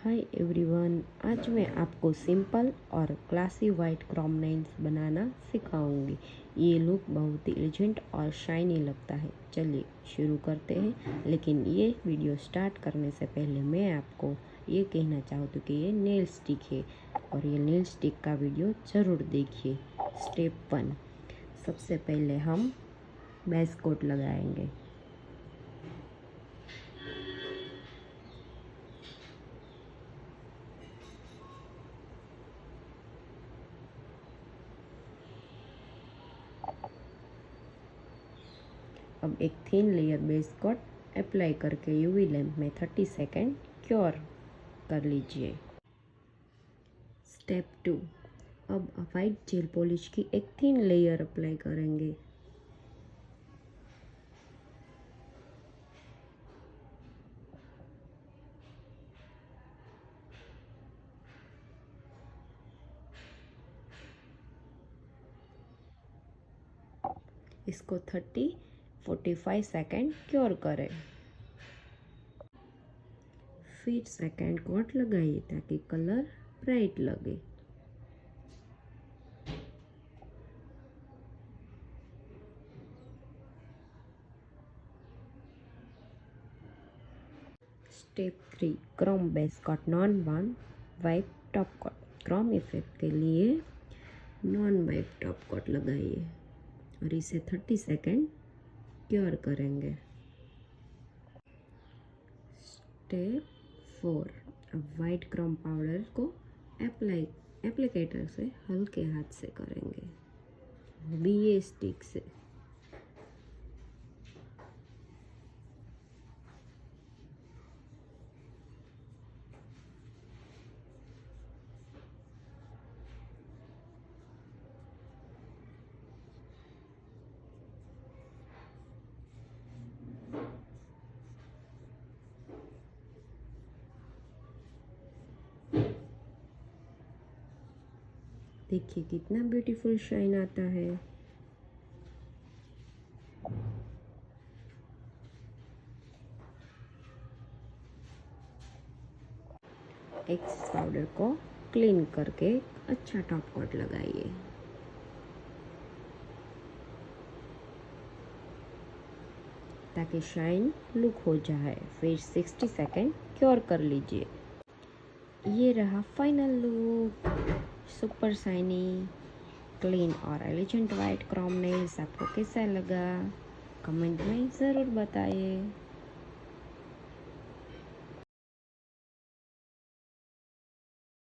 Hi everyone, आज मैं आपको सिंपल और क्लासी वाइट क्रोम नेल्स बनाना सिखाऊंगी। ये लुक बहुत ही एलिगेंट और शाइनी लगता है। चलिए शुरू करते हैं। लेकिन ये वीडियो स्टार्ट करने से पहले मैं आपको ये कहना चाहती हूँ कि ये नेल स्टिक है और ये नेल स्टिक का वीडियो ज़रूर देखिए। स्टेप 1, सबसे पहले हम बेस कोट लगाएंगे। अब एक thin layer base coat apply करके यूवी लैंप में 30 सेकेंड क्योर कर लीजिए। स्टेप 2, अब वाइट जेल पॉलिश की एक थिन लेयर अप्लाई करेंगे। इसको 30-45 सेकेंड क्योर करें। फिर सेकेंड कोट लगाइए ताकि कलर ब्राइट लगे। Step 3, chrome base coat non bond wipe top coat. Chrome effect के लिए नॉन वाइप टॉप कोट लगाइए और इसे 30 सेकेंड क्योर करेंगे। स्टेप 4, अब वाइट क्रोम पाउडर को एप्लीकेटर से हल्के हाथ से करेंगे, बीए स्टिक से। देखिए कितना ब्यूटीफुल शाइन आता है। एक्सेस पाउडर को क्लीन करके अच्छा टॉप कोट लगाइए। ताकि शाइन लुक हो जाए। फिर 60 सेकेंड क्योर कर लीजिए। ये रहा final look, super shiny, clean और एलिगेंट वाइट क्रोम नेल्स। आपको कैसा लगा कमेंट में ज़रूर बताइए।